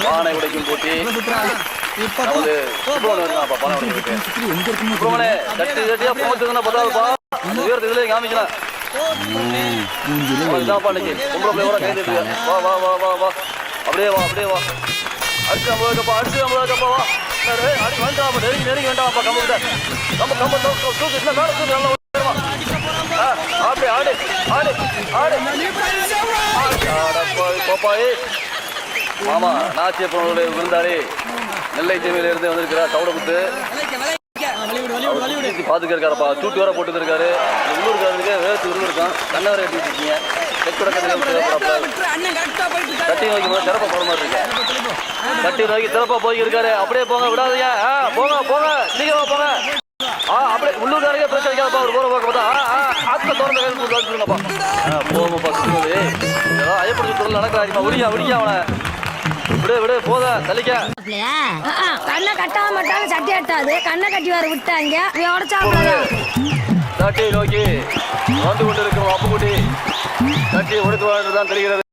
பானை உடைக்கும் போட்டி நமது சுப்பிரமணே தட்டி தட்டியா போச்சுன்னா பத்தாதுப்பா உயரத்து இதுல காமிக்கலாம் பொம்பளை பிள்ளையோட கை தட்டு வா வா வா வா வா அப்படியே வா அப்படியே வா அடிச்சு ஐம்பதுக்கப்பா அடிச்சு ஐம்பதுக்கப்பா வா அடி வேண்டாம் நெருங்கி நெருங்கி வேண்டாம்ப்பா கம்பு நம்ம கம்ப தூக்கு இல்லை மேலே தூக்கு நல்லா அப்படியே ஆடு ஆடு ஆடு பாப்பாயே மாமா நாச்சியப்பனுடைய விருந்தாளி நெல்லை தீமையில இருந்து வந்திருக்கிறார் தவிடமுத்து பாத்துக்காருப்பா சூட்டு வர போட்டு இருக்காரு உள்ளூர்காரனுக்கு வேறு இருக்கான் கண்ணவரை கட்டிட்டு இருக்கீங்க கட்டி நோக்கி சிறப்பா போற மாதிரி இருக்கு கட்டி நோக்கி சிறப்பா போய் இருக்காரு அப்படியே போங்க விடாதீங்க போங்க போங்க சீக்கிரமா போங்க அப்படியே உள்ளூர்காரங்க பிரச்சனை வைக்காதப்பா ஒரு போற பார்க்க பார்த்தா ஆத்துல திறந்த போங்கப்பா சொல்லுவது ஏதோ ஐயப்படி சொல்ல நடக்கிறாருப்பா விடியா விடியா அவனை விடு விடு போதா தள்ளிக்க கண்ணை கட்டாம மாட்டாலும் சட்டி எட்டாது கண்ணை கட்டி வர விட்டாங்க சட்டி நோக்கி வந்து கொண்டு இருக்கிறோம் அப்புக்குட்டி சட்டி உடைத்து வாழ்ந்துதான் தெரிகிறது.